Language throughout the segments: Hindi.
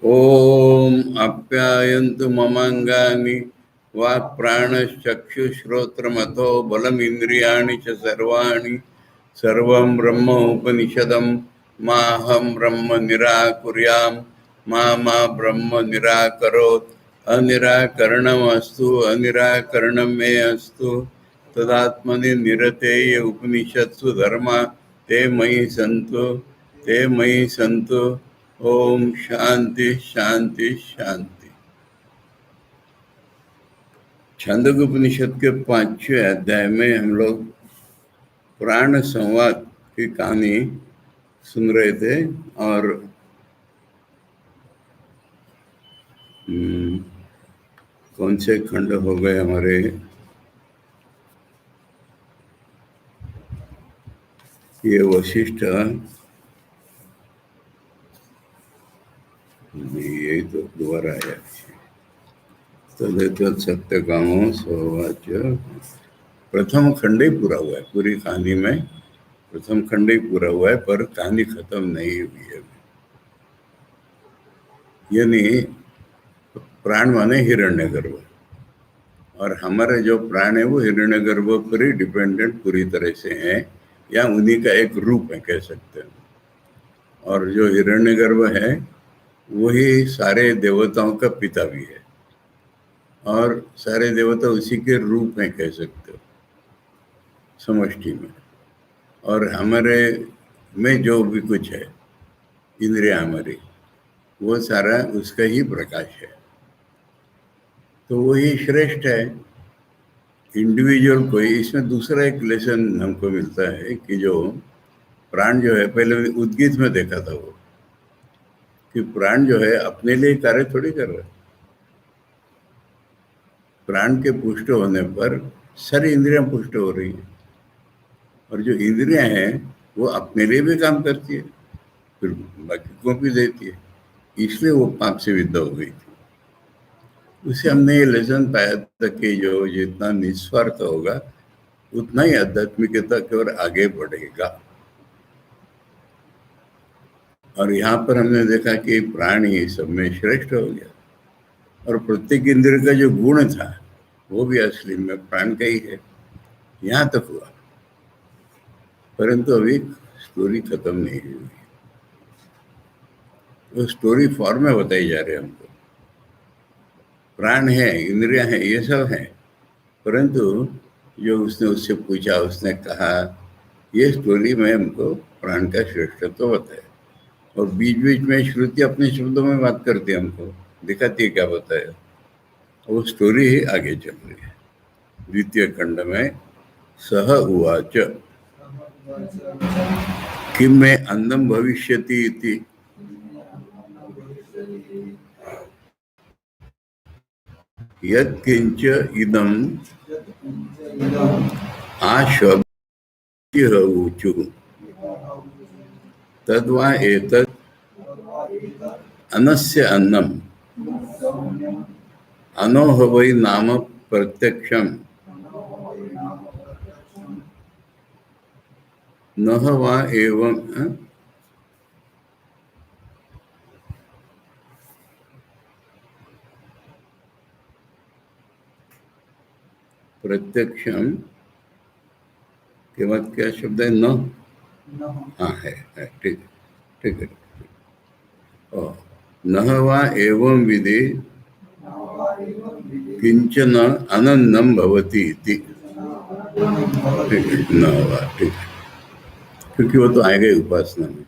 ओम आप्यायन्तु ममांगानि वाक्प्राणश्चक्षुश्रोत्रमथो बलमिन्द्रियाणि च सर्वाणि सर्वं ब्रह्म उपनिषदं माहं ब्रह्म निराकुर्यां मा ब्रह्म निराकरोत् अनिराकरणमस्तु अनिराकरणं मे अस्तु तदात्मनि निरतेय उपनिषत्सु धर्मा ते मयि सन्तु ओम शांति शांति शांति। छांदोग्य उपनिषद के 5वें अध्याय में हम लोग प्राण संवाद की कहानी सुन रहे थे और कौन से खंड हो गए हमारे, ये वशिष्ठ, यही तो दोबारा आया तो सत्य कामो सौवाच। प्रथम खंड ही पूरा हुआ है, पूरी कहानी में प्रथम खंड ही पूरा हुआ है, पर कहानी खत्म नहीं हुई है। यानी प्राण माने हिरण्यगर्भ, और हमारे जो प्राण है वो हिरण्यगर्भ पर ही डिपेंडेंट पूरी तरह से हैं, या उन्हीं का एक रूप है कह सकते हैं। और जो हिरण्यगर्भ है वही सारे देवताओं का पिता भी है, और सारे देवता उसी के रूप में कह सकते हो समष्टि में। और हमारे में जो भी कुछ है, इंद्रिया हमारी, वो सारा उसका ही प्रकाश है, तो वही श्रेष्ठ है इंडिविजुअल। कोई इसमें दूसरा एक लेसन हमको मिलता है कि जो प्राण जो है, पहले उद्गीत में देखा था वो, कि प्राण जो है अपने लिए कार्य थोड़ी कर रहा है। प्राण के पुष्ट होने पर सारी इंद्रियां पुष्ट हो रही हैं, और जो इंद्रियां हैं वो अपने लिए भी काम करती है, फिर बाकी को भी देती है, इसलिए वो पाप से विद्या हो गई थी। उससे हमने ये लेसन पाया था कि जो जितना निस्वार्थ होगा उतना ही आध्यात्मिकता की ओर आगे बढ़ेगा। और यहाँ पर हमने देखा कि प्राण ही सब में श्रेष्ठ हो गया, और प्रत्येक इंद्रिय का जो गुण था वो भी असली में प्राण का ही है। यहाँ तक हुआ, परंतु अभी स्टोरी खत्म नहीं हुई, वो स्टोरी फॉर्म में बताई जा रही है हमको। प्राण है, इंद्रिया है, ये सब है, परंतु जो उसने उससे पूछा, उसने कहा, ये स्टोरी में हमको प्राण का श्रेष्ठत्व बताया। और बीच बीच में श्रुति अपने शब्दों में बात करती है, हमको दिखाती है क्या बताया, वो स्टोरी ही आगे चल रही है। द्वितीय खंड में सह उवाच किम में अन्नम भविष्यति इति यत्किंच इदम आश्वप्तिः ऊचुः तद्वा एतत् अनस्य अन्नम अनोह वै नाम प्रत्यक्षम नह वा एवं प्रत्यक्षम के बाद क्या शब्द है? न, हाँ है, ठीक ठीक है। नह वा एवं विधि किंचन अनन्नम भवति इति। न वा, ठीक है, क्योंकि वो तो आएगा ही उपासना में।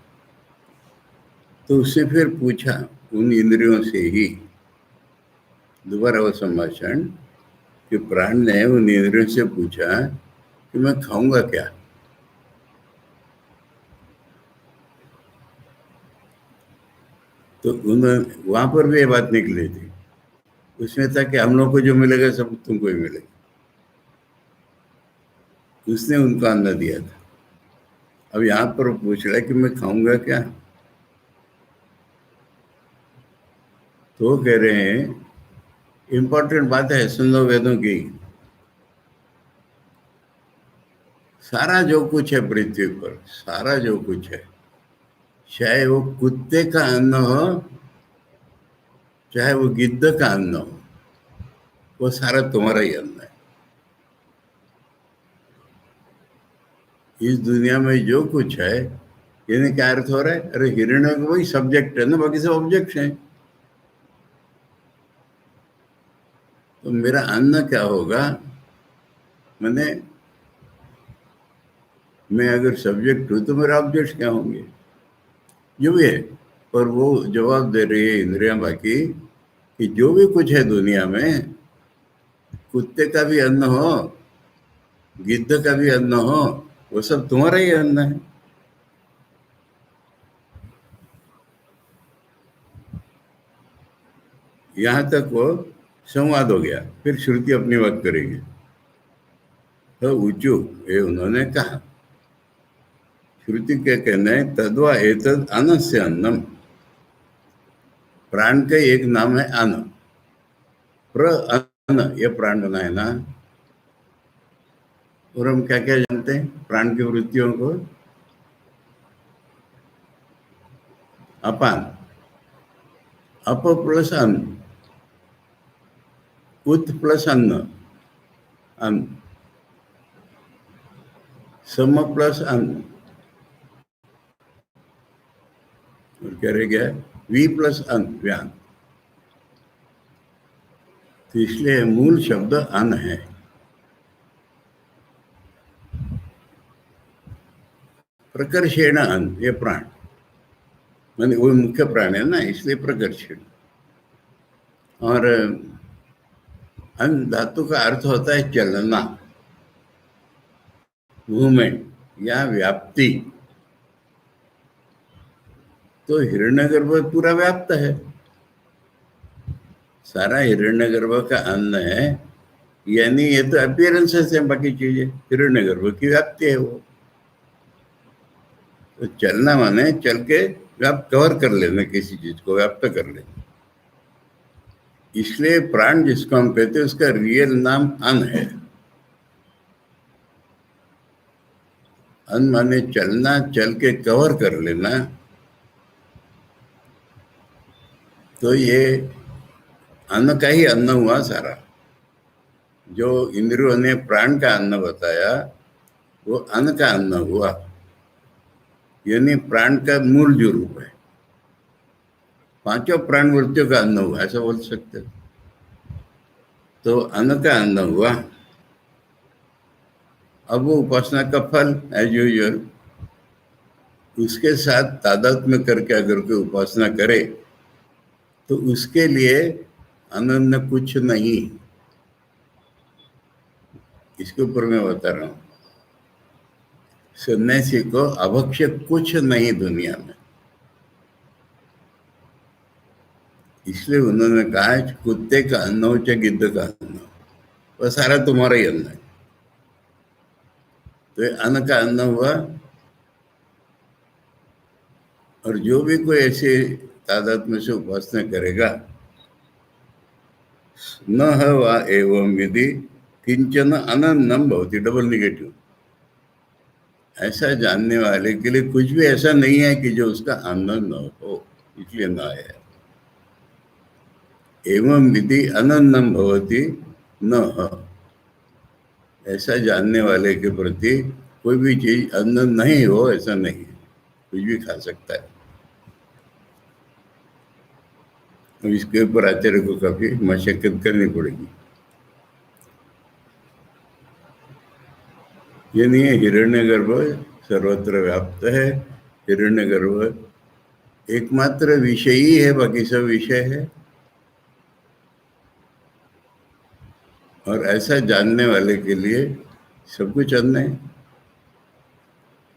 तो उससे फिर पूछा उन इंद्रियों से ही दोबारा वो संभाषण, कि प्राण ने उन इंद्रियों से पूछा कि मैं खाऊंगा क्या। तो उन्होंने वहां पर भी ये बात निकली थी, उसमें था कि हम लोग को जो मिलेगा सब तुमको ही मिलेगा। उसने उनको अन्न दिया था। अब यहाँ पर पूछ रहा है कि मैं खाऊंगा क्या, तो वो कह रहे हैं इंपॉर्टेंट बात है, सुन लो वेदों की। सारा जो कुछ है पृथ्वी पर, सारा जो कुछ है, चाहे वो कुत्ते का अन्न हो चाहे वो गिद्ध का अन्न हो, वो सारा तुम्हारा ही अन्न है। इस दुनिया में जो कुछ है, यानी क्या अर्थ हो रहा है? अरे हिरण्य वही सब्जेक्ट है ना, बाकी सब ऑब्जेक्ट हैं। तो मेरा अन्न क्या होगा? मैंने, मैं अगर सब्जेक्ट हूं तो मेरे ऑब्जेक्ट क्या होंगे? जो भी है। पर वो जवाब दे रही है इंद्रियां बाकी कि जो भी कुछ है दुनिया में, कुत्ते का भी अन्न हो, गिद्ध का भी अन्न हो, वो सब तुम्हारा ही अन्न है। यहां तक वो संवाद हो गया। फिर श्रुति अपनी बात करेगी। तो ऊंचू ये उन्होंने कहा, श्रुति क्या कहना है? तद्वा एतद अन्नस्य अन्नम। प्राण का एक नाम है अन्न। प्र अन्न, ये प्राण बना है ना। और हम क्या क्या जानते हैं प्राण की वृत्तियों को? अपान, अप प्लस अन्न, उत प्लस अन्न, अन्न, सम प्लस अन्न, और क्या रह गया? वी प्लस अन्न, व्यान। तो इसलिए मूल शब्द अन्न है। प्रकर्षेण अन्न, ये प्राण माने वो मुख्य प्राण है ना, इसलिए प्रकर्षण। और अन्न धातु का अर्थ होता है चलना, मूवमेंट या व्याप्ति। तो हिरण्यगर्भ पूरा व्याप्त है, सारा हिरण्यगर्भ का अन्न है। यानी ये तो अपीयरेंसेस है, बाकी चीजें हिरण्यगर्भ की व्याप्ति है वो। तो चलना माने चल के व्याप्त, कवर कर लेना, किसी चीज को व्याप्त कर लेना। इसलिए प्राण जिसको हम कहते हैं उसका रियल नाम अन्न है। अन्न माने चलना, चल के कवर कर लेना। तो ये अन्न का ही अन्न हुआ सारा। जो इंद्रियों ने प्राण का अन्न बताया, वो अन्न का अन्न हुआ। यानी प्राण का मूल जो रूप है, पांचों प्राण वृत्तियों का अन्न हुआ, ऐसा बोल सकते हो। तो अन्न का अन्न हुआ। अब वो उपासना का फल एज यूजुअल, उसके साथ तादात्म्य करके अगर कोई उपासना करे तो उसके लिए अनन्य कुछ नहीं। इसके ऊपर मैं बता रहा हूं, सन्यासी को अभक्ष्य कुछ नहीं दुनिया में। इसलिए उन्होंने कहा कुत्ते का अन्न हो चाहे गिद्ध का अन्न हो, वह सारा तुम्हारा ही अन्न है। तो ये अन्न का अन्न हुआ। और जो भी कोई ऐसे तादात्म्य से उपासना करेगा, न है वा एवं विधि किंचन अनन्नम भवति, डबल निगेटिव। ऐसा जानने वाले के लिए कुछ भी ऐसा नहीं है कि जो उसका अन्न न हो, इसलिए न है। एवं विधि अनन्नम भवति न, ऐसा जानने वाले के प्रति कोई भी चीज अन्न नहीं हो ऐसा नहीं है, कुछ भी खा सकता है। इसके ऊपर आचार्य को काफी मशक्कत करनी पड़ेगी। यानी हिरण्यगर्भ सर्वत्र व्याप्त है। हिरण्यगर्भ एकमात्र विषय ही है, बाकी सब विषय है। और ऐसा जानने वाले के लिए सब कुछ अन्न है।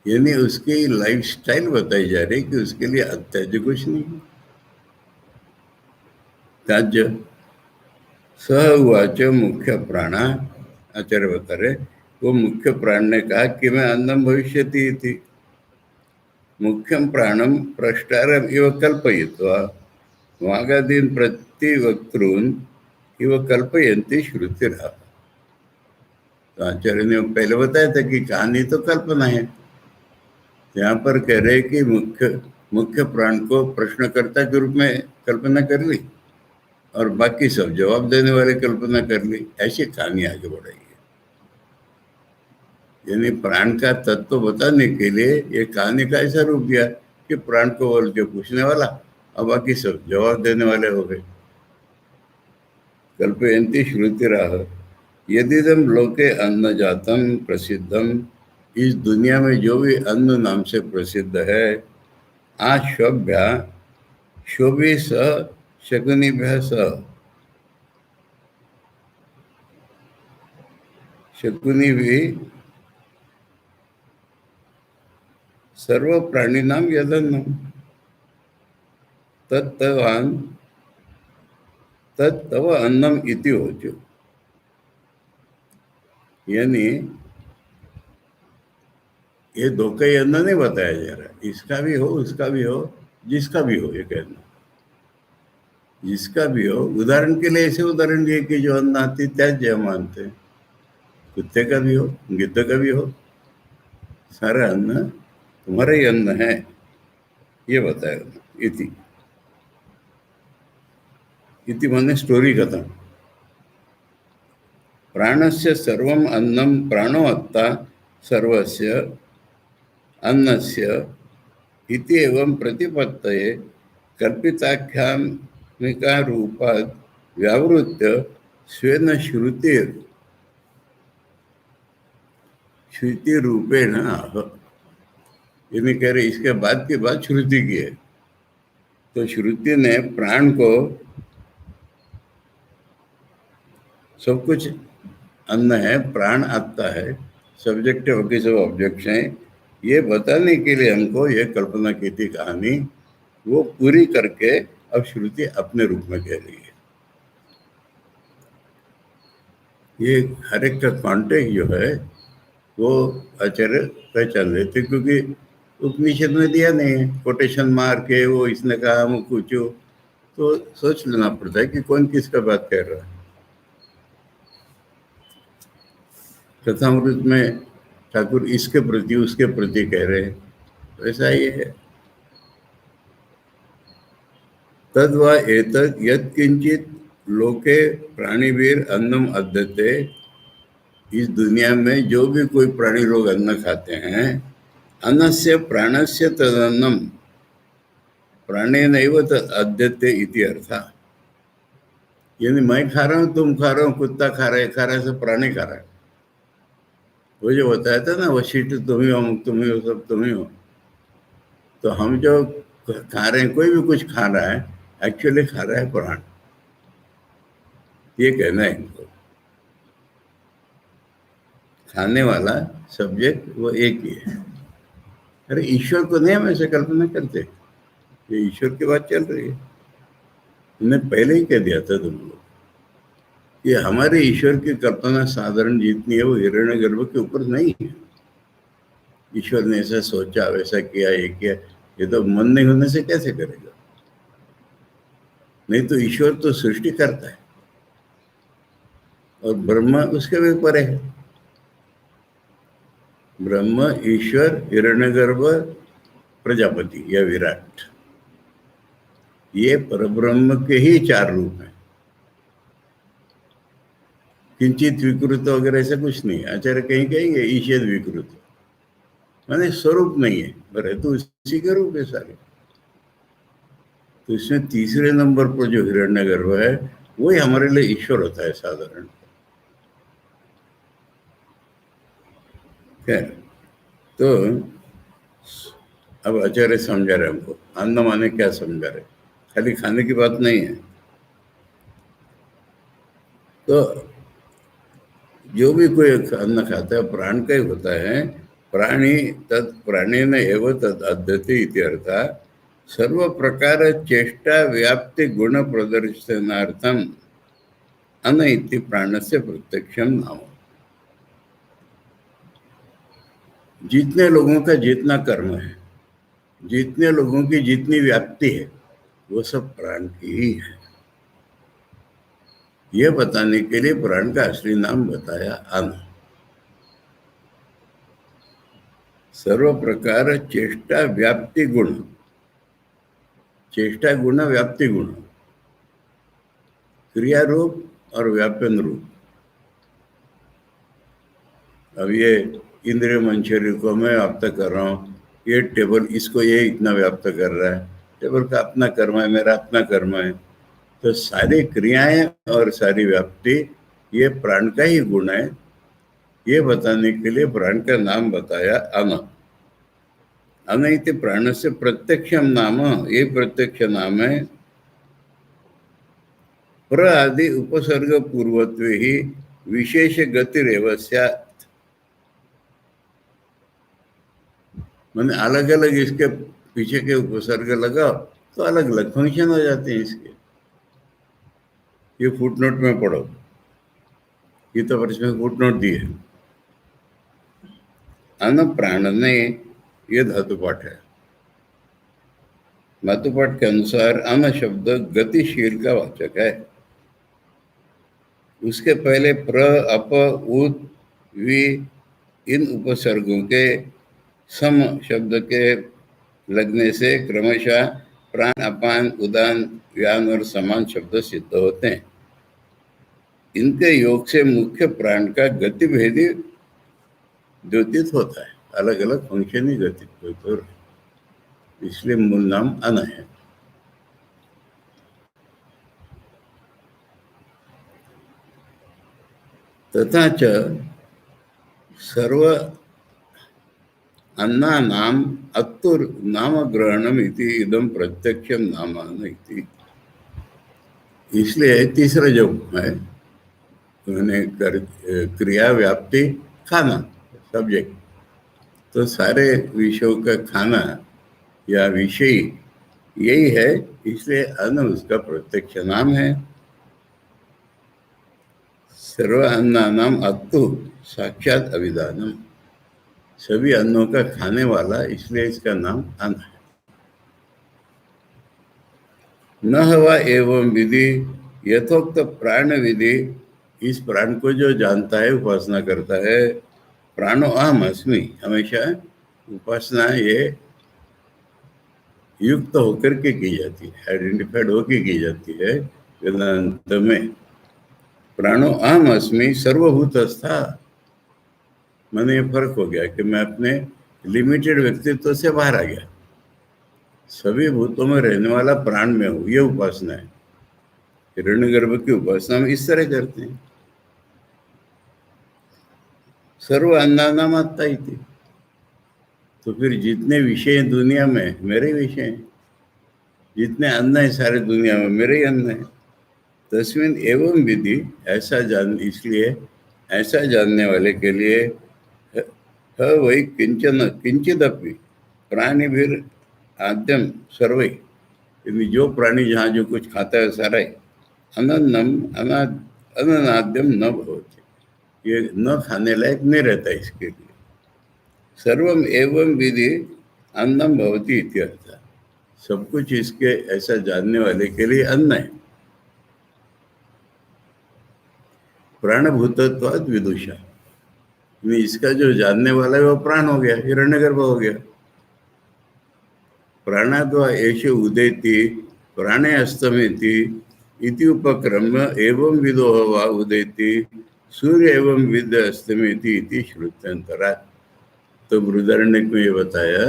यानी उसकी लाइफस्टाइल बताई जा रही कि उसके लिए अत्याज्य कुछ नहीं है। त्याज्य सह उवाच मुख्य प्राणा, आचार्य बता रहे वो मुख्य प्राण ने कहा कि मैं अन्नम भविष्यति थी। मुख्यम प्राणम प्रष्टारम इव कल्पयित्वा वागादीन प्रतिवक्तॄन् इव कल्पयन्ति श्रुतिरः। तो आचार्य ने पहले बताया था कि कहानी तो कल्पना है। यहाँ पर कह रहे कि मुख्य प्राण को प्रश्नकर्ता के रूप में कल्पना कर ली। और बाकी सब जवाब देने वाले कल्पना कर ली, ऐसी कहानी आगे बढ़ाई है। यानी प्राण का तत्व बताने के लिए ये कहानी का ऐसा रूप दिया कि प्राण को बोल के पूछने वाला और बाकी सब जवाब देने वाले हो गए। कल्पयन्ति श्रुतिराह यदिदम लोके अन्न जातम प्रसिद्धम, इस दुनिया में जो भी अन्न नाम से प्रसिद्ध है, आश्वभ्या शोभि स शकुनिभ्य स, शकुनि भी सर्व प्राणी नाम यदन्नम तत्तवान तत्तव अन्नम इति होचो। यानी ये दो का ही अन्न नहीं बताया जा रहा, इसका भी हो उसका भी हो जिसका भी हो, ये कहना जिसका भी हो। उदाहरण के लिए ऐसे उदाहरण दिए कि जो अन्न आती त्याज्य मानते हैं, कुत्ते का भी हो गिद्ध का भी हो, सारा अन्न तुम्हारा ही अन्न है, ये बताया। इति इति माने स्टोरी खत्म। प्राणस्य सर्वम अन्नम प्राणो अत्ता सर्वस्य अन्नस्य इति एवं प्रतिपत्तये कल्पिताख्यानिका रूपात् व्यावृत्य स्वेन श्रुति रूपेण आह। यानी कह रहे इसके बाद की बात श्रुति की है, तो श्रुति ने प्राण को सब कुछ अन्न है, प्राण आत्ता है, सब्जेक्ट बाकी सब ऑब्जेक्ट्स हैं, ये बताने के लिए हमको ये कल्पना की थी कहानी, वो पूरी करके अब श्रुति अपने रूप में कह रही है। ये हर एक का कॉन्टेक्ट जो है वो आचार्य पहचान लेते, क्योंकि उपनिषद में दिया नहीं है, कोटेशन मार के वो इसने कहा हम पूछो, तो सोच लेना पड़ता है कि कौन किसका बात कह रहा है। कथामृत में ठाकुर इसके प्रति उसके प्रति कह रहे हैं, तो ऐसा ही है। तद्वा एतद् यत्किंचित लोके प्राणीवीर अन्नम अद्यते, इस दुनिया में जो भी कोई प्राणी लोग अन्न खाते हैं, अन्नस्य प्राणस्य तदन्नम प्राणेनैव तद् अद्यते इति अर्थः। यानी मैं खा रहा हूँ, तुम खा रहे हो, कुत्ता खा रहा है, सब प्राणी खा रहा है। वो जो बताया था ना, वशिष्ठ तुम ही हो, तुम ही हो, सब तुम ही हो। तो हम जो खा रहे हैं, कोई भी कुछ खा रहा है, एक्चुअली खा रहा है प्राण, ये कहना है इनको। खाने वाला सब्जेक्ट वो एक ही है। अरे ईश्वर को नहीं हम ऐसे कल्पना करते, ये ईश्वर की बात चल रही है। हमने पहले ही कह दिया था तुम लोग, ये हमारे ईश्वर की कल्पना साधारण जितनी है वो हिरण्यगर्भ के ऊपर नहीं है। ईश्वर ने ऐसा सोचा, वैसा किया, ये किया, ये तो मन नहीं होने से कैसे करेगा? नहीं तो ईश्वर तो सृष्टि करता है और ब्रह्म उसके भी परे है। ब्रह्म, ईश्वर, हिरण्यगर्भ, प्रजापति या विराट, ये परब्रह्म के ही चार रूप हैं। किंचित विकृत वगैरह ऐसा कुछ नहीं। आचार्य कहीं कहेंगे ईशेद विकृत, माने स्वरूप नहीं है, पर है तो इसी के रूप है सारे। तो इसमें तीसरे नंबर पर जो हिरण्यगर्भ है वही हमारे लिए ईश्वर होता है साधारण। खैर, तो अब आचार्य समझा रहे हमको अन्न माने क्या समझा रहे, खाली खाने की बात नहीं है। तो जो भी कोई अन्न खाता है प्राण का ही होता है। प्राणी तत् प्राणेन एव तद अद्यते इति अर्थः सर्व प्रकार चेष्टा व्याप्ति गुण प्रदर्शनार्थम अन्न इति प्राणस्य प्रत्यक्षम नाम। जितने लोगों का जितना कर्म है, जितने लोगों की जितनी व्याप्ति है, वो सब प्राण की ही है। यह बताने के लिए प्राण का असली नाम बताया अन्न। सर्व प्रकार चेष्टा व्याप्ति गुण, चेष्टा गुण व्याप्ति गुण, क्रिया रूप और व्यापन रूप। अब ये इंद्रिय मन शरीर को मैं व्याप्त कर रहा हूँ, ये टेबल इसको ये इतना व्याप्त कर रहा है, टेबल का अपना कर्म है, मेरा अपना कर्म है। तो सारी क्रियाएं और सारी व्याप्ति ये प्राण का ही गुण है। ये बताने के लिए प्राण का नाम बताया अन। अन इति प्राण से प्रत्यक्षम नाम, ये प्रत्यक्ष नाम है। प्र आदि उपसर्ग पूर्वत्व ही विशेष गतिरेव स्यात्। मैंने अलग अलग इसके पीछे के उपसर्ग लगाओ तो अलग अलग फंक्शन हो जाते हैं इसके। ये फुटनोट में पढ़ो, ये तो प्रश्न में फुटनोट दी है। अन प्राण ने, ये धातु पाठ है। धातु पाठ के अनुसार अन शब्द गतिशील का वाचक है। उसके पहले प्र, अप, उत, वि इन उपसर्गों के सम शब्द के लगने से क्रमशः प्राण, अपान, उदान, व्यान और समान शब्द सिद्ध होते हैं। इनके योग से मुख्य प्राण का गतिभेदी द्योतित होता है, अलग अलग फंक्शन ही गति होते हैं, इसलिए मूल नाम अन है। तथा च सर्व अन्ना नाम अत्तुर नाम ग्रहणम इति इदम प्रत्यक्षम नामान इति। इसलिए तीसरा जो है उन्होंने क्रिया व्याप्ति खाना सब्जेक्ट, तो सारे विषयों का खाना या विषय यही है, इसलिए अन्न उसका प्रत्यक्ष नाम है। सर्व अन्ना नाम अत्तु साक्षात अभिधानम, सभी अन्नों का खाने वाला, इसलिए इसका नाम अन्न है। न हवा एवं विधि यथोक्त प्राण विधि, इस प्राण को जो जानता है, उपासना करता है, प्राणो अहम अस्मि, हमेशा उपासना ये युक्त होकर के की जाती है, आइडेंटिफाइड होकर की जाती है वेदांत में। प्राणो अहम अस्मि सर्वभूतस्था, मैंने ये फर्क हो गया कि मैं अपने लिमिटेड व्यक्तित्व से बाहर आ गया, सभी भूतों में रहने वाला प्राण में हूँ, ये उपासना है। हिरण्यगर्भ की उपासना में इस तरह करते हैं। सर्व अन्नानाम आत्ता इति, तो फिर जितने विषय हैं दुनिया में मेरे विषय हैं, जितने अन्न है सारे दुनिया में मेरे ही अन्न है। तस्मिन् एवं विधि, ऐसा जान, इसलिए ऐसा जानने वाले के लिए वही किंचन किंचिदपि प्राणिभिर आद्यम सर्वै, जो प्राणी जहाँ जो कुछ खाता है सारा ही अनन्नम अननाद्यम न भवति, ये न खाने लायक नहीं रहता इसके लिए। सर्वम एवं विधि अन्नम भवति इत्यर्थ, सब कुछ इसके ऐसा जानने वाले के लिए अन्न है। प्राणभूतत्वाद विदुषा, इसका जो जानने वाला है वो प्राण हो गया, हिरण्यगर्भ हो गया। प्राणाद्वा एष उदेति प्राणे अस्तमेति इति उपक्रम एवं विदो वा उदेति सूर्य एवं विद अस्तमेति इति श्रुत्यंतरा। तो बृहदारण्यक में ये बताया,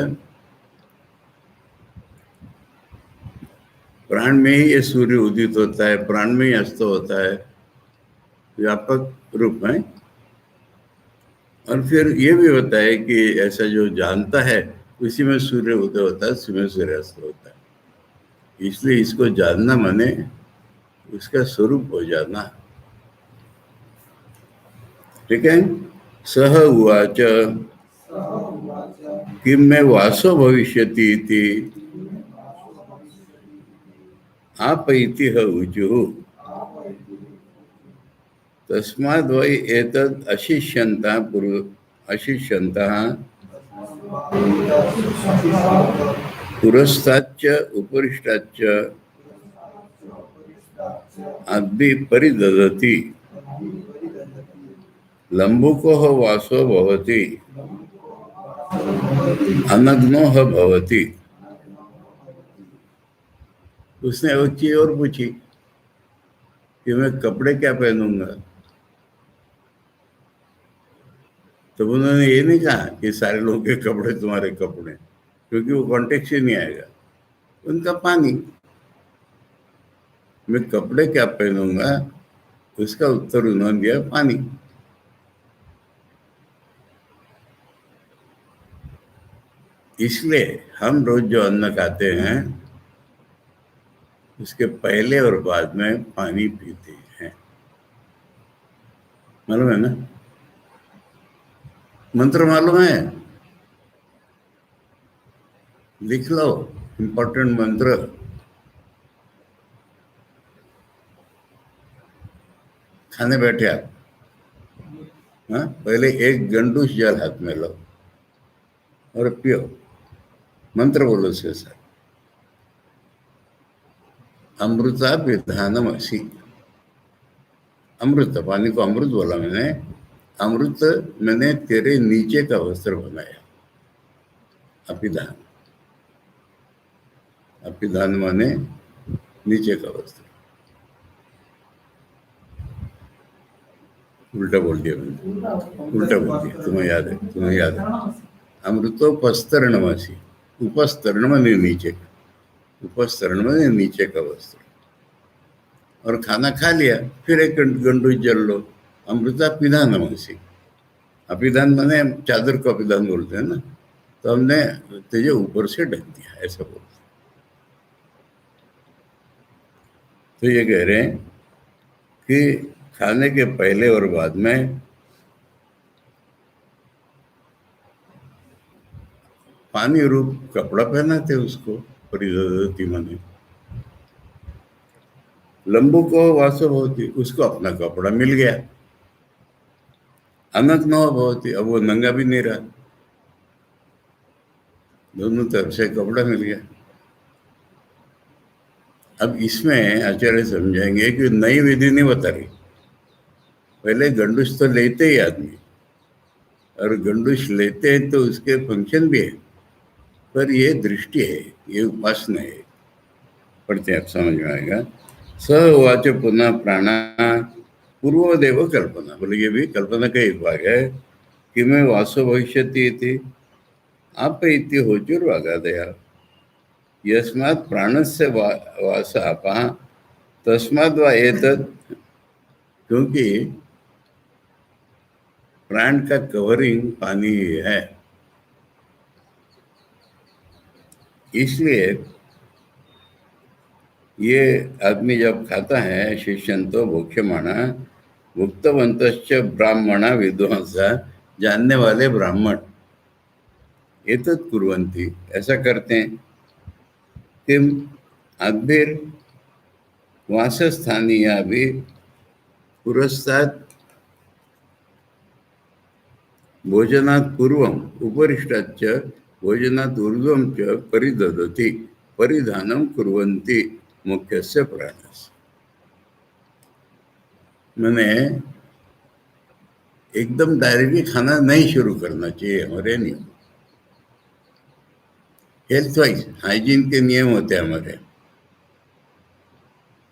प्राण में ही ये सूर्य उदित होता है, प्राण में ही अस्त होता है, व्यापक रूप में। और फिर ये भी होता है कि ऐसा जो जानता है उसी में सूर्य उदय होता है, उसी में सूर्यास्त होता है। इसलिए इसको जानना माने उसका स्वरूप हो जाना। ठीक है। सह उवाच किम में वासो भविष्यति इति आप इति ऊचुः तस्माद् वै एतद् अशिष्यन्तः पुरस्ताच्च उपरिष्टाच्च अद्भि परिदधति लंबुकोः वासो भवति अनग्नोः भवति। उसने एक चीज और पूछी, कि मैं कपड़े क्या पहनूंगा, तो उन्होंने ये नहीं कहा कि सारे लोगों के कपड़े तुम्हारे कपड़े, क्योंकि वो कॉन्टेक्स्ट ही नहीं आएगा। उनका पानी, मैं कपड़े क्या पहनूंगा, उसका उत्तर उन्होंने दिया पानी। इसलिए हम रोज जो अन्न खाते हैं उसके पहले और बाद में पानी पीते हैं, मालूम है ना? मंत्र मालूम है? लिख लो, इंपॉर्टेंट मंत्र। खाने बैठे आप, हाँ, पहले एक गंडूस जल हाथ में लो और पियो, मंत्र बोलो से सर। अमृता पिधानम असी। अमृत, पानी को अमृत बोला मैंने। अमृत मैंने तेरे नीचे का वस्त्र बनाया। अपिधान, अपिधान माने नीचे का वस्त्र। उल्टा बोल दिया मैंने, उल्टा बोल दिया, तुम्हें याद है, तुम्हें याद है। अमृतोपस्तरणमासी, उपस्तरण माने नीचे, उपस्तरण माने नीचे का वस्त्र। और खाना खा लिया, फिर एक गंडू जल लो, अमृता पिधानमासी। अपिधान माने चादर को अपिधान बोलते हैं ना, तो हमने तुझे ऊपर से ढक दिया, ऐसा बोलते। तो ये कह रहे हैं कि खाने के पहले और बाद में पानी रूप कपड़ा पहनाते उसको, परिधति माने। लंबू को वासो भवती, उसको अपना कपड़ा मिल गया। अनक न भवती, अब वो नंगा भी नहीं रहा, दोनों तरफ से कपड़ा मिल गया। अब इसमें आचार्य समझाएंगे कि नई विधि नहीं बता रही। पहले गंडूस तो लेते ही आदमी, और गंडूस लेते हैं तो उसके फंक्शन भी है, पर ये दृष्टि है, ये उपासना है। पढ़ते हैं, समझ में आएगा। स उवाच पुनः प्राणा पूर्वदेव कल्पना, बोले ये भी कल्पना का एक भाग है कि मैं वासो भविष्यति इति आप इति होचुर्वागादया यस्मात् प्राणस्य वास आपा तस्माद् वा एतत्, क्योंकि प्राण का कवरिंग पानी ही है, इसलिए ये आदमी जब खाता है, शिष्यंतो भोक्ष्यमाणा भुक्तवंतश्च ब्राह्मणा विद्वांसा, जानने वाले ब्राह्मण एतत् कुर्वन्ति, ऐसा करते हैं। किम अद्भिर वासस्थानीया भी पुरस्तात् भोजनात् पूर्वम उपरिष्टाच्च भोजनात् ऊर्ध्वं च परिदधति परिधानं कुर्वन्ति मुख्यस्य प्राणस्य। मैंने एकदम डायरेक्टली खाना नहीं शुरू करना चाहिए, हमारे नियम, हेल्थ वाइज हाइजीन के नियम होते हैं हमारे,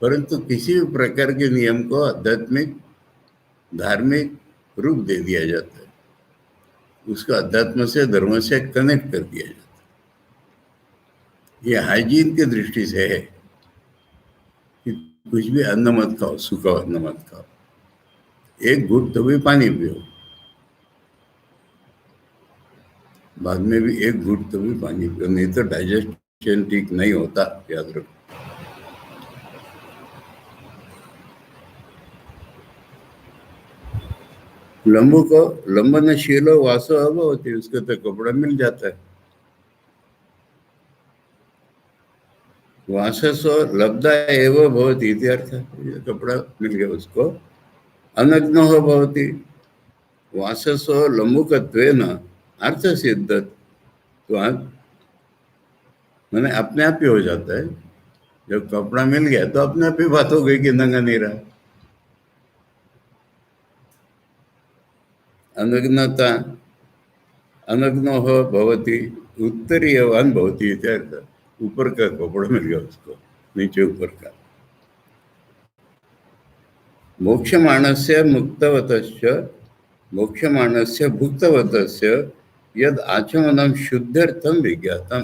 परंतु किसी भी प्रकार के नियम को आध्यात्मिक धार्मिक रूप दे दिया जाता है, उसको अध्यात्म से धर्म से कनेक्ट कर दिया जाता है। ये हाइजीन की दृष्टि से है कि कुछ भी अन्न मत खाओ, सूखा अन्न मत खाओ, एक घूंट तो भी पानी पियो, बाद में भी एक घूंट तो भी पानी पियो, नहीं तो डाइजेशन ठीक नहीं होता, याद रखो। लंबू को लंबनशीलो वासो अभवति, उसको तो कपड़ा मिल जाता है। वाससो लब्धा एव भवति इति अर्थ, ये कपड़ा मिल गया उसको। अनग्नो भवति वाससो लंबुकत्वेन अर्थ सिद्धत, तो मैंने अपने आप ही हो जाता है, जब कपड़ा मिल गया तो अपने आप ही बात हो गई कि नंगा नहीं रहा। अनग्नता अनग्नो भवति उत्तरीयवान भवति इति अर्थ, ऊपर का कपड़ा मिल गया उसको, नीचे ऊपर का। मोक्षमाणस्य मुक्तवतस्य मोक्षमाणस्य भुक्तवतस्य यद आचमनम शुद्ध्यर्थम विज्ञातम,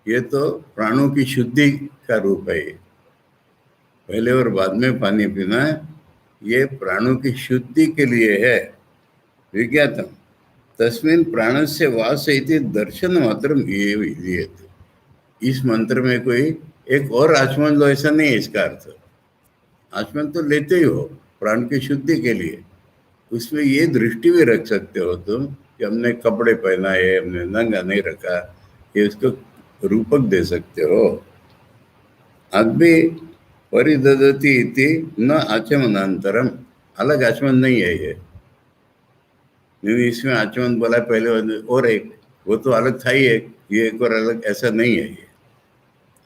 ये तो प्राणों की शुद्धि का रूप है। पहले और बाद में पानी पीना ये प्राणों की शुद्धि के लिए है। विज्ञातम तस्मिन् प्राणस्य वास इति दर्शन मात्रम ये विधीयते। इस मंत्र में कोई एक और आचमन लो ऐसा नहीं है इसका अर्थ। आचमन तो लेते ही हो प्राण की शुद्धि के लिए, उसमें ये दृष्टि भी रख सकते हो तुम कि हमने कपड़े पहना है, हमने नंगा नहीं रखा, ये उसको रूपक दे सकते हो। अद्भि परिददति इति न आचमनांतरम, अलग आचमन नहीं है ये। नहीं इसमें आचमन बोला पहले और एक, वो तो अलग था ही एक, ये एक और अलग ऐसा नहीं है। ये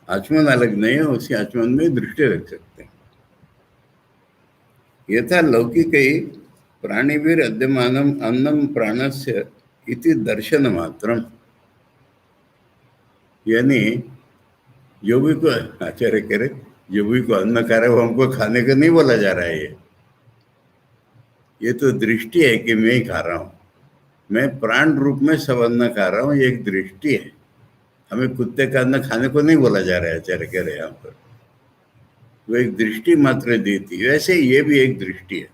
आचमन अलग नहीं है, उसी आचमन में दृष्टि रख सकते हैं। यथा लौकिकै प्राणिभिर अद्यमानम अन्नम प्राणस्य इति दर्शन मात्रम, यानी जो भी को आचार्य कह रहे जो भी को अन्न खा रहा है वो हमको खाने का नहीं बोला जा रहा है। ये तो दृष्टि है कि मैं ही खा रहा हूँ, मैं प्राण रूप में सब अन्न खा रहा हूँ, ये एक दृष्टि है। हमें कुत्ते का अन्न खाने को नहीं बोला जा रहा है आचार्य कह रहे यहाँ पर, वो एक दृष्टि मात्र देती। वैसे ये भी एक दृष्टि है,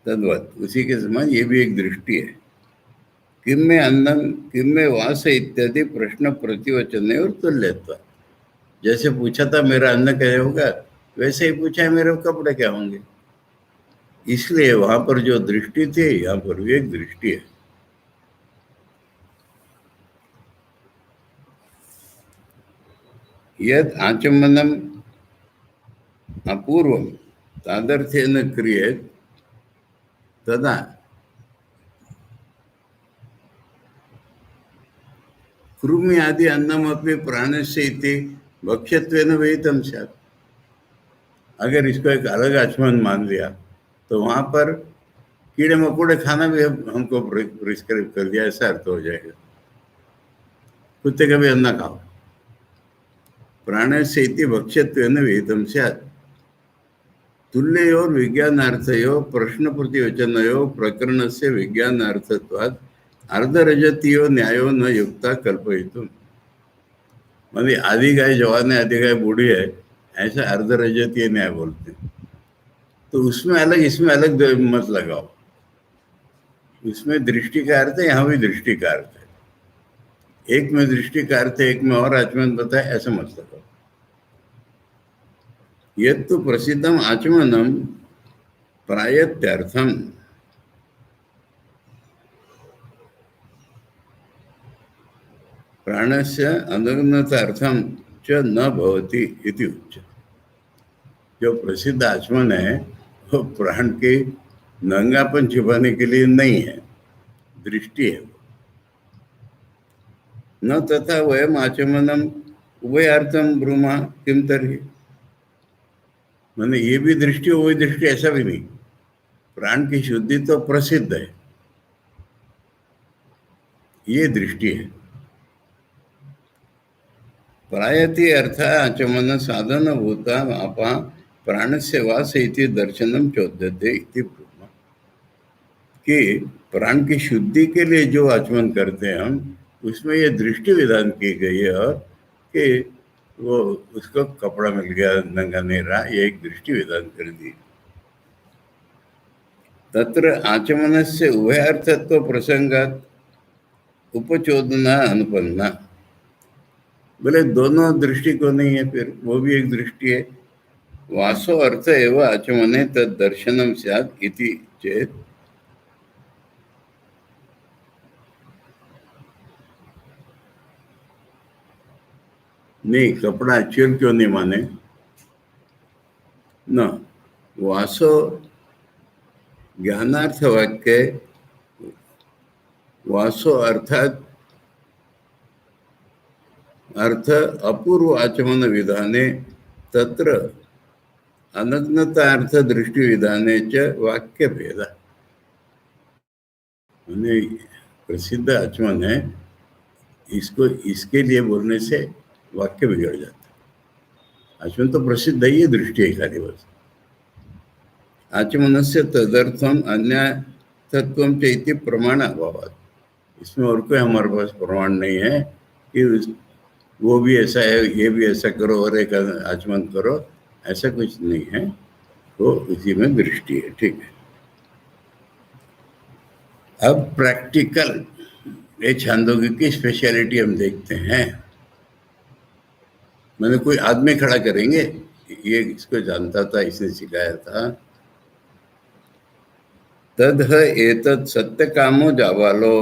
तद्वत उसी के समान ये भी एक दृष्टि है। किम में अन्नम किम में वास इत्यादि प्रश्न प्रतिवचन और तुल्यत्व। जैसे पूछा था मेरा अन्न क्या होगा, वैसे ही पूछा है मेरे कपड़े क्या होंगे। इसलिए वहां पर जो दृष्टि थी यहाँ पर भी एक दृष्टि है। यद आचमनम अपूर्वम तादर्थ्येन क्रियेत तदा कृमि आदि अन्नम अपने प्राणस्य इति भक्ष्यत्वेन वेहितम स्यात्। अगर इसको एक अलग आचमन मान लिया तो वहां पर कीड़े मकोड़े खाना भी हमको प्रिस्क्राइब कर दिया, ऐसा अर्थ हो जाएगा। कुत्ते का भी अन्न खाओ, प्राणस्य इति भक्ष्यत्वेन वेहितम स्यात्। तुल्ययो विज्ञानार्थयो प्रश्न प्रतिवचनयो प्रकरणस्य विज्ञानार्थत्वात् अर्धरजतीयो न्यायो न युक्ता कल्पयितुम। माने आधी गाय जवान है आधी गाय बूढ़ी है, ऐसा अर्धरजतीय न्याय बोलते हैं। तो उसमें अलग इसमें अलग मत लगाओ। उसमें दृष्टि का अर्थ है, यहाँ भी दृष्टि का अर्थ है। एक में दृष्टि का अर्थ है, एक में और आचमन बताए, ऐसा मत लगाओ। यद तो प्रसिद्धम आचमनम प्रायत्यर्थम प्राणस्य अनुग्नतार्थम च न भवति इति उच्यते। जो प्रसिद्ध आचमन है वो प्राण के नंगापन छुपाने के लिए नहीं है, दृष्टि है। न तथा वयम आचमनम उभयार्थम ब्रूमा किम तर्हि। मैंने ये भी दृष्टि वही दृष्टि ऐसा भी नहीं। प्राण की शुद्धि तो प्रसिद्ध है, ये दृष्टि है। प्रायति अर्थ आचमन साधन भूता आपा प्राणस्य वास इति दर्शनम चोद्यते इति ब्रूमा, कि प्राण की शुद्धि के लिए जो आचमन करते हैं हम, उसमें ये दृष्टि विधान की गई है और कि वो उसको कपड़ा मिल गया नंगा नहीं रहा, ये एक दृष्टि विधान कर दी। तत्र आचमनस्य उभयार्थत्व प्रसंगात उपचोदना अनुपन्ना। बोले दोनों दृष्टि को नहीं है, फिर वो भी एक दृष्टि है। वासो अर्थ एवं आचमने तद दर्शनम स्यात् इति चेत नहीं, कपड़ा एक्चुअल क्यों नहीं माने न। वासो ज्ञानार्थ वाक्य वासो अर्थात अर्थ अपूर्व आचमन विधाने तत्र अनग्नता अर्थ दृष्टि विधाने च वाक्य भेद। प्रसिद्ध आचमन है, इसको इसके लिए बोलने से वाक्य बिगड़ जाता है। आचमन तो प्रसिद्ध है, ये दृष्टि है खाली बस। आचमनस्य तदर्थम अन्यथत्वम च इति प्रमाण अभावात्। इसमें और कोई हमारे पास प्रमाण नहीं है कि वो भी ऐसा है, ये भी ऐसा करो और एक आचमन करो, ऐसा कुछ नहीं है। तो इसी में दृष्टि है, ठीक है। अब प्रैक्टिकल ये छांदोग्य की स्पेशलिटी हम देखते हैं। मैंने कोई आदमी खड़ा करेंगे, ये इसको जानता था, इसने सिखाया था। तद एतत् सत्य कामो जावालो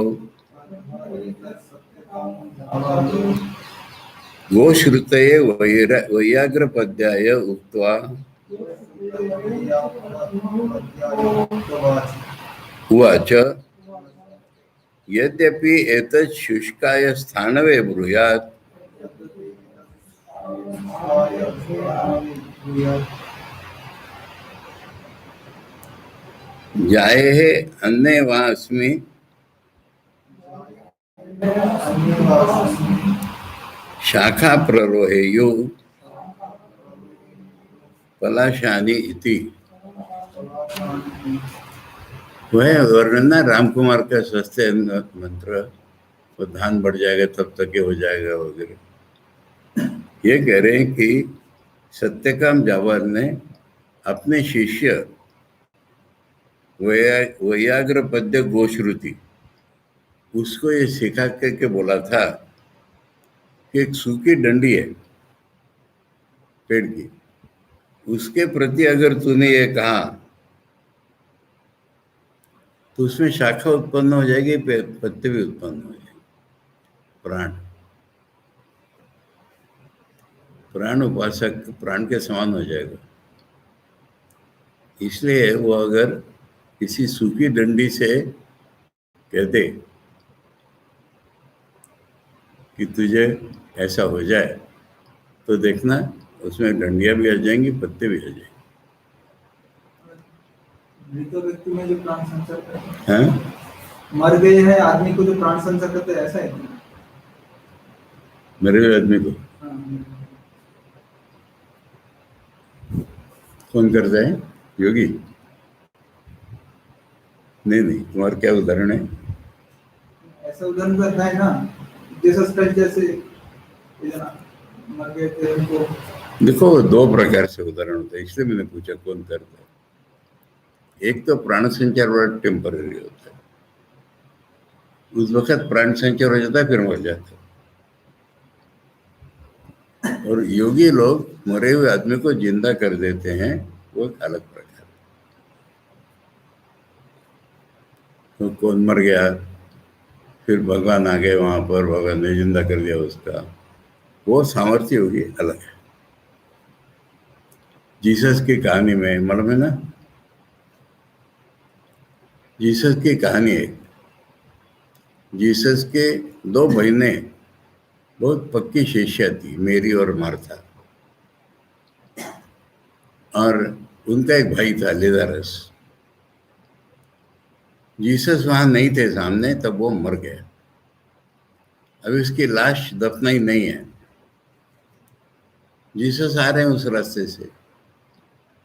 गोश्रुतये वैयाग्र पद्याय उक्त्वा उवाच यद्यपि एतत् शुष्काय स्थानवे ब्रूयात् जाये अन्ये वा अस्मि शाखा प्ररोहेयु पलाशानी इति। वह वर्णन राम कुमार का स्वस्थ मंत्र, तो धान बढ़ जाएगा तब तक ये हो जाएगा वगैरह। ये कह रहे हैं कि सत्यकाम जावाल ने अपने शिष्य वैयाग्र पद्य गोश्रुति, उसको ये सिखा करके बोला था कि एक सूखी डंडी है पेड़ की, उसके प्रति अगर तूने ये कहा तो उसमें शाखा उत्पन्न हो जाएगी, पत्ते भी उत्पन्न हो जाएंगे। प्राण प्राण उपासक प्राण के समान हो जाएगा। इसलिए वो अगर किसी सूखी डंडी से कह दे कि तुझे ऐसा हो जाए, तो देखना उसमें डंडियां भी आ जाएंगी, पत्ते भी आ जाएंगे। मृत व्यक्ति में जो प्राण संचार करते हैं, मर गए हैं आदमी को जो प्राण संचार करते हैं, ऐसा है क्या? मरे हुए आदमी को कौन करता है? योगी? नहीं नहीं, तुम्हारा क्या उदाहरण है? ऐसा उदाहरण करता है ना, जीसस क्राइस्ट जैसे मर गए थे उनको। देखो, दो प्रकार से उदाहरण होता है, इसलिए मैंने पूछा कौन करता है। एक तो प्राण संचार बड़ा टेम्पररी होता है, उस वक्त प्राण संचार हो जाता है, फिर मर जाता है। और योगी लोग मरे हुए आदमी को जिंदा कर देते हैं, वो एक अलग प्रकार। तो कौन मर गया, फिर भगवान आ गए वहां पर, भगवान ने जिंदा कर दिया उसका, वो सामर्थ्य होगी अलग है। जीसस की कहानी में मालूम है ना, जीसस की कहानी है। जीसस के दो बहनें बहुत पक्की शिष्या थी, मेरी और मार्था, और उनका एक भाई था लेजारस। जीसस वहां नहीं थे सामने, तब वो मर गया। अभी उसकी लाश दफनाई नहीं है। जीसस आ रहे हैं उस रास्ते से,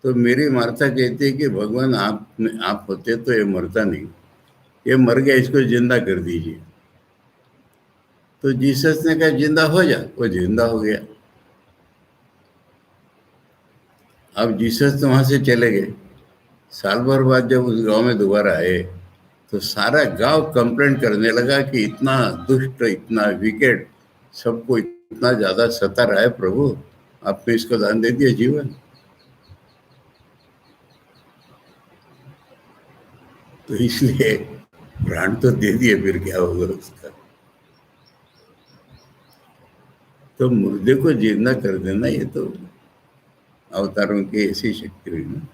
तो मेरी मार्था कहती है कि भगवान आप होते तो ये मरता नहीं, ये मर गया, इसको जिंदा कर दीजिए। तो जीसस ने कहा जिंदा हो जा, वो जिंदा हो गया। अब जीसस तो वहां से चले गए। साल भर बाद जब उस गांव में दोबारा आए, तो सारा गांव कंप्लेंट करने लगा कि इतना दुष्ट, इतना विकेट, सबको इतना ज्यादा सता रहा है प्रभु, आपने इसको दान दे दिया जीवन। तो इसलिए प्राण तो दे दिए, फिर क्या होगा उसका। तो मुर्दे को जिंदा कर देना, ये तो अवतारों की ऐसी शक्ति हुई ना।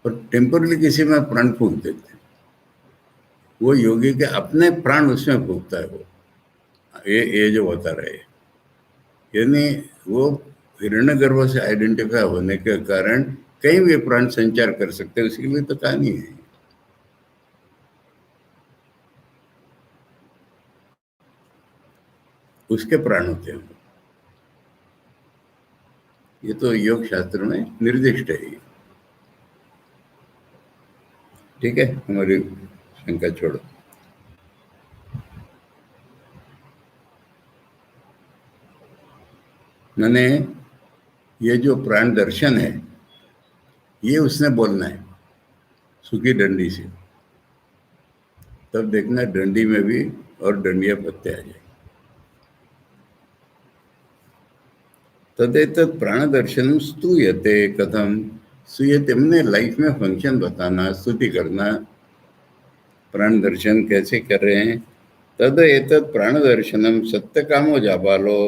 और टेम्परली किसी में प्राण फूंक देते हैं, वो योगी के अपने प्राण उसमें फूंकता है वो। ये जो बता रहे हैं, यानी वो हिरण्यगर्भ से आइडेंटिफाई होने के कारण कहीं भी प्राण संचार कर सकते हैं, उसके लिए तो कहानी है। उसके प्राण होते हैं। ये तो योग शास्त्र में निर्दिष्ट है। ठीक है, हमारी शंका छोड़ो। मैंने ये जो प्राण दर्शन है ये उसने बोलना है सूखी डंडी से, तब देखना डंडी में भी और डंडिया पत्ते आ जाए। तदेतत् प्राण दर्शन स्तूयते कथम स्तूयते, मैंने लाइफ में फंक्शन बताना, स्तुति करना, प्राण दर्शन कैसे कर रहे हैं। तद एतत् प्राण दर्शनम सत्य कामो जाबालो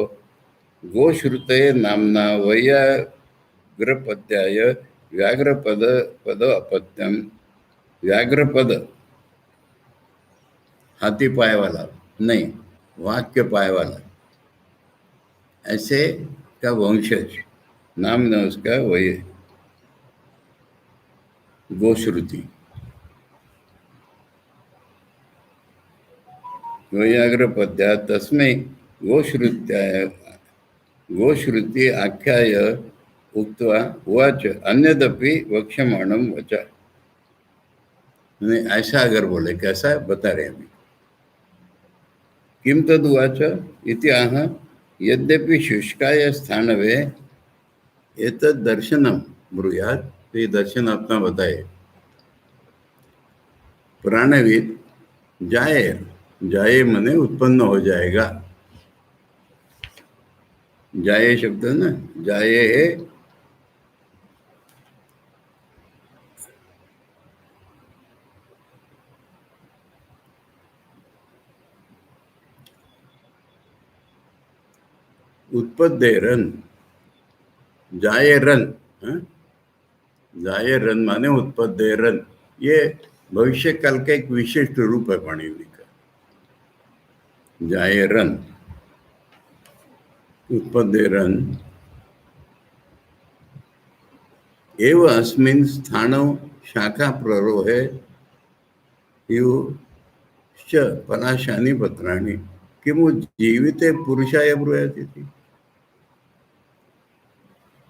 गोश्रुतये नामना वैयाग्रपद्याय व्याघ्रपद पद अपत्यम। व्याघ्रपद हाथी पाए वाला नहीं, वाघ के पाए वाला, ऐसे का वंशज, नाम न उसका वही गोश्रुति। वैयाग्रपद्या तस्मै गोश्रुत्याय गोश्रुति आख्याय उक्त्वा उवाच अन्यदपि वक्ष्यमाणं वच। ऐसा अगर बोले, कैसा बता रहे अभी। किम तद उवाच इति आह यद्यपि शुष्काय स्थानवे एतद् दर्शनम ब्रूयात्, तो ये दर्शन अपना बताए। प्राणविद जाए, जाए मने उत्पन्न हो जाएगा। जाए शब्द है ना, जाए है उत्पद्येरन, जाए रन, जाए रन माने उत्पद्येरन। ये भविष्य काल का एक विशिष्ट रूप है पाणिनि का। जाए रन, उत्पद्येरन एव अस्मिन् स्थानौ शाखा प्ररोहे युश्च पलाशानि पत्राणि किमु जीविते पुरुषाय ब्रूयाति थी।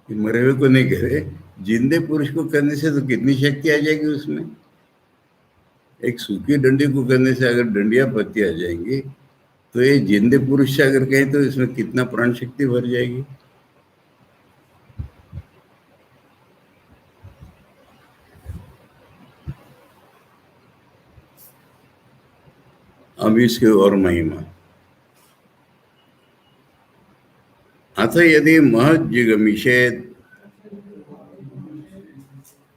मरे हुए को नहीं कह रहे, जिंदे पुरुष को करने से तो कितनी शक्ति आ जाएगी उसमें। एक सूखी डंडी को करने से अगर डंडिया पत्ती आ जाएंगी, तो ये जिंदे पुरुष से अगर कहें तो इसमें कितना प्राण शक्ति भर जाएगी। अब इसकी और महिमा। अथ यदि महज्जिगमिषेत्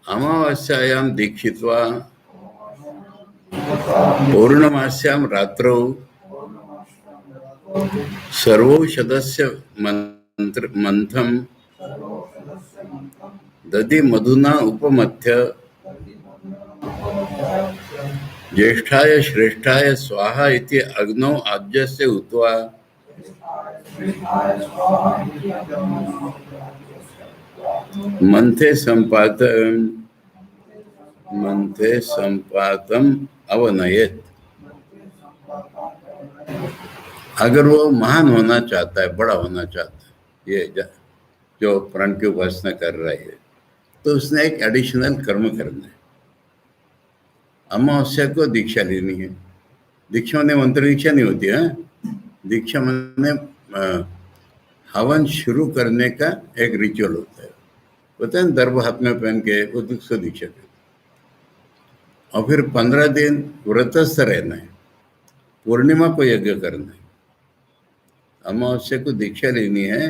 अमावास्यायां दीक्षित्वा पौर्णमास्यां रात्रौ सर्वौषधस्य मंथं दधि मधुना उपमथ्य ज्येष्ठाय श्रेष्ठाय स्वाहा इति अग्नौ आज्यस्य हुत्वा मंथे संपातम अवनयेत। अगर वो महान होना चाहता है, बड़ा होना चाहता है, ये जो प्राण की उपासना कर रहा है, तो उसने एक एडिशनल कर्म करना है। अमावस्या को दीक्षा लेनी है। दीक्षा में मंत्र दीक्षा नहीं होती है, दीक्षा में हवन शुरू करने का एक रिचुअल होता है, पता है, दर्भ हाथ में पहन के वो उसको दीक्षा देते। और फिर 15 दिन व्रतस्थ रहना है, पूर्णिमा को यज्ञ करना है। अमावस्या को दीक्षा लेनी है,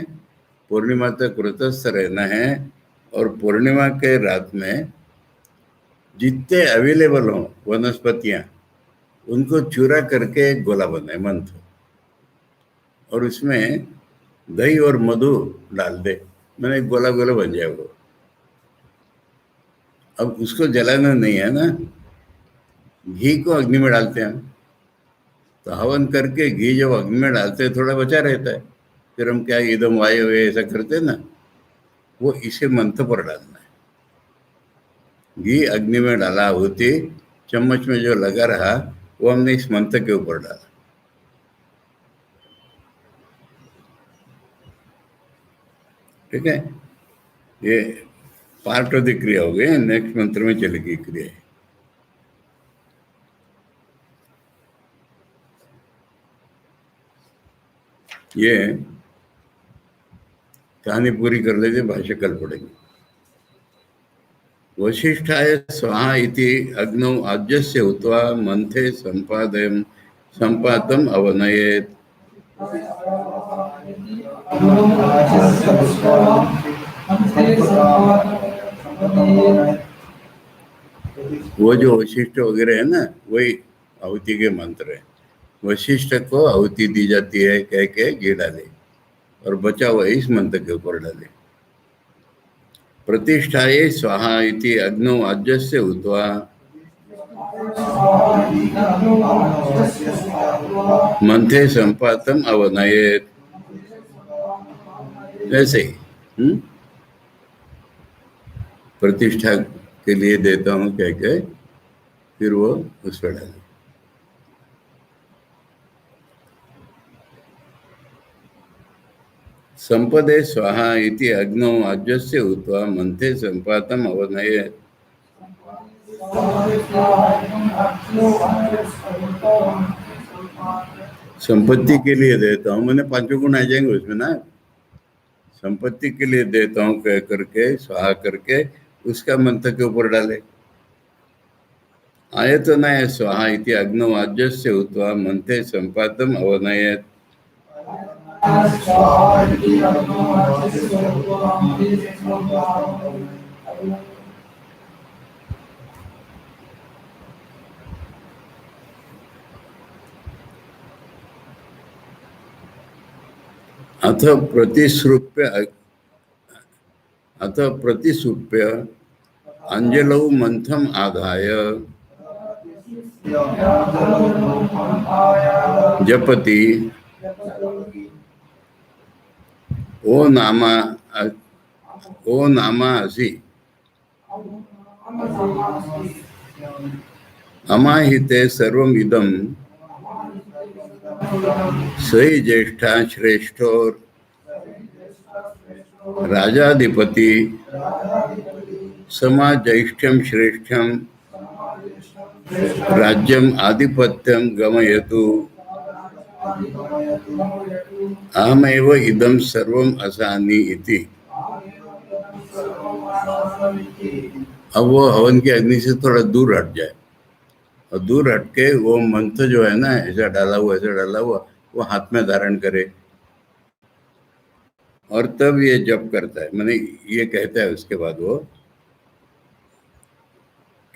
पूर्णिमा तक व्रतस्थ रहना है, और पूर्णिमा के रात में जितने अवेलेबल हों वनस्पतियाँ उनको चूरा करके एक गोला बनाए मंत्र, और उसमें दही और मधु डाल दे, मैंने एक गोला गोला बन जाए वो। अब उसको जलाना नहीं है ना, घी को अग्नि में डालते हैं हम, तो हवन करके घी जब अग्नि में डालते हैं थोड़ा बचा रहता है, फिर हम क्या इदम वाये हुए ऐसा करते हैं ना, वो इसे मंत्र पर डालना है। घी अग्नि में डाला होती, चम्मच में जो लगा रहा वो हमने इस मंत्र के ऊपर डाला। ठीक है, ये पार्ट ऑफ द क्रिया हो गए, नेक्स्ट मंत्र में चलेगी क्रिया। ये कहानी पूरी कर लेते, भाष्य कल पढ़ेंगे। वशिष्ठाय स्वाहा इति अग्नौ आज्यस्य हुत्वा मंथे संपातम अवनयेत। वो जो वशिष्ठ वगैरह है ना, वही आहुति के मंत्र है। वशिष्ठ को आहुति दी जाती है, कह के घी डाले और बचा हुआ इस मंत्र के ऊपर डाले। प्रतिष्ठाये स्वाहा इति अग्नौ आज्यस्य हुत्वा मंथे संपातम अवनयेत। ऐसे ही प्रतिष्ठा के लिए देता हूँ कह के फिर वो उस पर डाले। संपदे स्वाहा इति अग्नौ आज्यस्य हुत्वा मंथे संपातम अवनयेत। संपत्ति के लिए देता हूँ, मैंने पांचों गुण आ जाएंगे उसमें ना। संपत्ति के लिए देता हूँ कह करके स्वाहा करके उसका मंत्र के ऊपर डाले। आयतनाय स्वाहा इति अग्नौ आज्यस्य हुत्वा मंथे संपातम अवनयेत। अथ प्रतिसृप्य अंजलौ मंथम आधाय जपति ओ नामा असि अमाहिते सर्वम इदं सही ज्येष्ठा श्रेष्ठो राजाधिपति समाज्येष्ठ्यम श्रेष्ठ्यम राज्यम आधिपत्यम गमयतु अहमेव इदं सर्वम असानि इति। अब वो हवन की अग्नि से थोड़ा दूर हट जाए और दूर हट के वो मंत्र जो है ना, ऐसा डाला हुआ वो हाथ में धारण करे और तब ये जप करता है। मैंने ये कहता है उसके बाद वो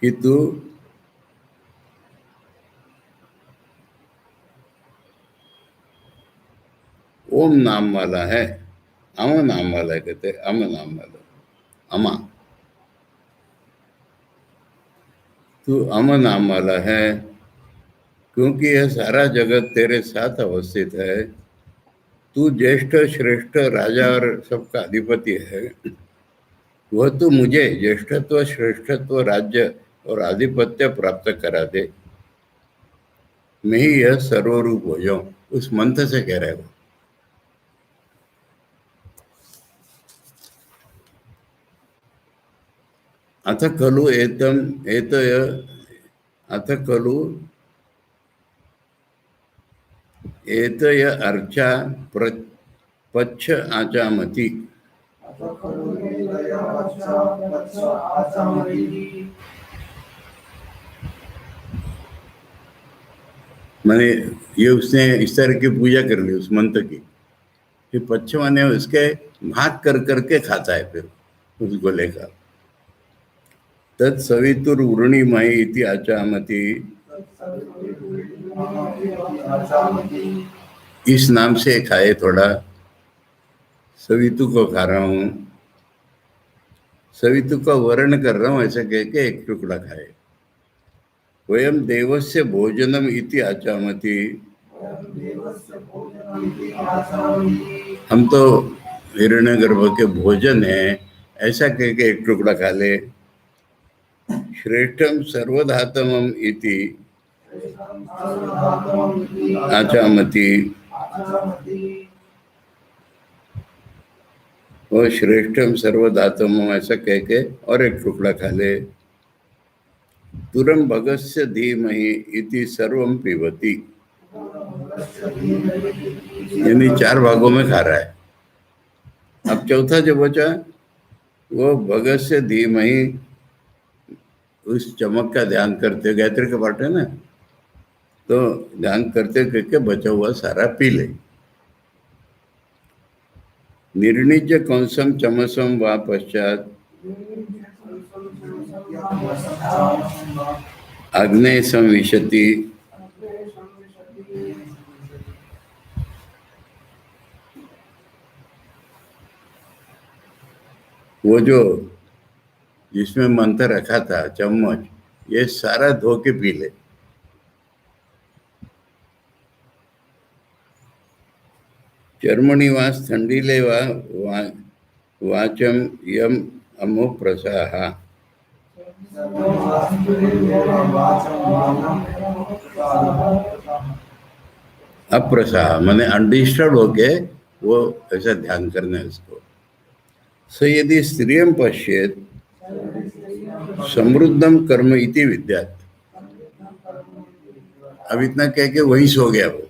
कि तू ओम नाम वाला है, अम नाम वाला है, कहते अम नाम वाला, अमा, तू अम नाम वाला है क्योंकि यह सारा जगत तेरे साथ अवस्थित है। तू ज्येष्ठ श्रेष्ठ राजा और सबका अधिपति है। वह तो मुझे ज्येष्ठत्व श्रेष्ठत्व राज्य और आधिपत्य प्राप्त करा दे, मैं ही यह सर्वरूप हो जाऊं। उस मंत्र से कह रहे हो। अथ खलु एतय अर्चा पच्छ आचामति। मैंने ये उसने इस तरह की पूजा कर ली उस मंत्र की। फिर पच्छ माने उसके भाग कर करके खाता है फिर उस गोले का। तत्सवितुर उर्णिमय इति आचामति। इस नाम से खाए, थोड़ा सवितु को खा रहा हूँ, सवितु का वर्ण कर रहा हूँ ऐसा कह के एक टुकड़ा खाए। वयम देवस्य भोजनम इति आचामति। हम तो हिरण्यगर्भ के भोजन है ऐसा कह के एक टुकड़ा खा ले। श्रेष्ठम सर्वधातमम इति आचामति। वो श्रेष्ठम सर्वधातम ऐसा कह के और एक टुकड़ा खा ले। तुरम भगस्य धीमहि इति सर्वम पिबती, यानी 4 भागों में खा रहा है। अब चौथा जो बचा वो भगस्य धीमहि, उस चमक का ध्यान करते, गायत्री का पाठ है ना, तो ध्यान करते करके बचा हुआ सारा पी ले। निर्णिज्य कंसम चमसम वा पश्चात अग्ने संविशति, वो जो जिसमें मंत्र रखा था चम्मच, ये सारा धो के पी ले। चर्मणि वा स्थंडिले वा वाचम यम अमो प्रसाह, अप्रसाह माने अनडिस्टर्ब होके वो ऐसा ध्यान करना है उसको। स यदि स्त्रियम पश्येत समृद्धम कर्म इति विद्यात्, अब इतना कह के वहीं सो गया वो।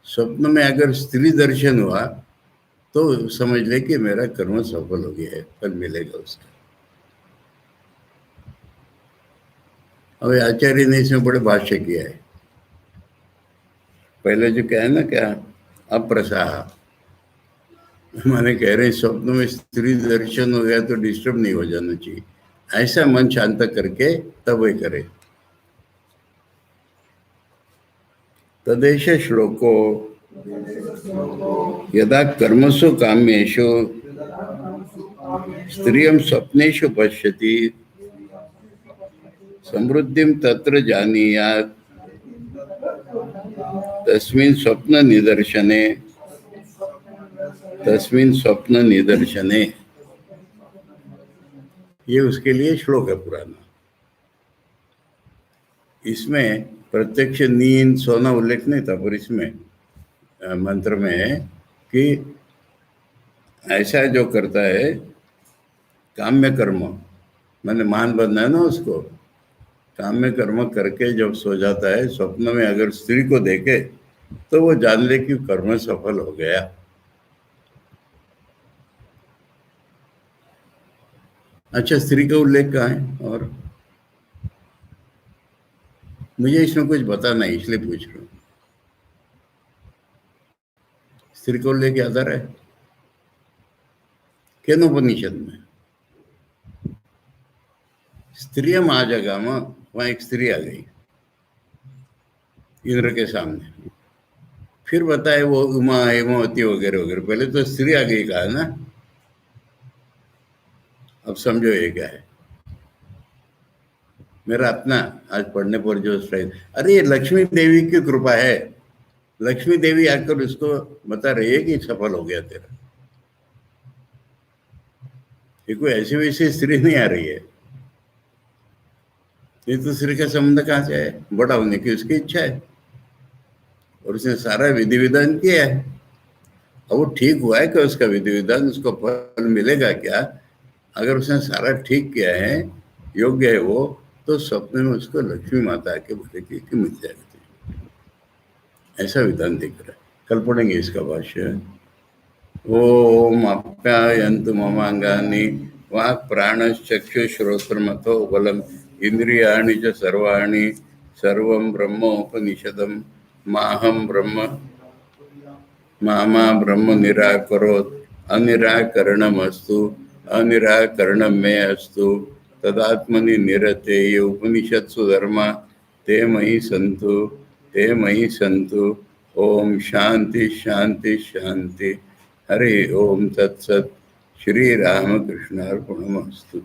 स्वप्न में अगर स्त्री दर्शन हुआ तो समझ ले कि मेरा कर्म सफल हो गया है, फल मिलेगा उसका। अब आचार्य ने इसमें बड़े भाष्य किया है। पहले जो क्या है ना, क्या अप्रसाह माने कह रहे हैं स्वप्न में स्त्री दर्शन हो गया तो डिस्टर्ब नहीं हो जाना चाहिए, ऐसा मन शांत करके तब वही करे। तदेश श्लोको यदा कर्मसु काम्येषु स्त्रियं स्वप्नेषु पश्यति समृद्धिं तत्र जानीयात् तस्मिन् स्वप्न निदर्शने, ये उसके लिए श्लोक है पुराना। इसमें प्रत्यक्ष नींद सोना उल्लेख नहीं था, पर इसमें मंत्र में है कि ऐसा जो करता है काम्य कर्म, मैंने मान बनना है ना उसको, काम्य कर्म करके जब सो जाता है स्वप्न में अगर स्त्री को देखे तो वो जान ले कि कर्म सफल हो गया। अच्छा, स्त्री का उल्लेख कहाँ है? और मुझे इसमें कुछ बताना है इसलिए पूछ रहा हूँ। स्त्री को उल्लेख याद आ रहा है? केनोपनिषद में स्त्रियम आ जगह में, वहां एक स्त्री आ गई इंद्र के सामने, फिर बताए वो उमा हेमवती वगैरह वगैरह, पहले तो स्त्री आ गई कहा ना। अब समझो ये क्या है। मेरा अपना आज पढ़ने पर जो स्ट्राइक, अरे ये लक्ष्मी देवी की कृपा है, लक्ष्मी देवी आकर उसको बता रही है कि सफल हो गया तेरा। ये कोई ऐसी वैसी स्त्री नहीं आ रही है, ये तो स्त्री का संबंध कहाँ से है? बड़ा होने की उसकी इच्छा है और उसने सारा विधि विधान किया है। अब वो ठीक हुआ है कि उसका विधि विधान उसको फल मिलेगा क्या? अगर उसने सारा ठीक किया है, योग्य है वो, तो सपने में उसको लक्ष्मी माता आके बोलेगी कि मिल जाएगा, ऐसा विधान दिख रहा है। कल पढ़ेंगे इसका भाष्य। ओम आप्यायन्तु ममांगानि वाक् प्राणश्चक्षुश्रोत्रमथो बलम् इंद्रियाणि च सर्वाणि सर्वं ब्रह्मोपनिषदम् माहं ब्रह्म मामा ब्रह्म निराकरोत् अनिराकरणमस्तु अनिराकरणं मे अस्तु तदात्मनि निरतेय उपनिषत्सु धर्मा ते मयि सन्तु। ओम शांति शांति शांति। हरि ओम तत्सत। श्री रामकृष्णार्पणमस्तु।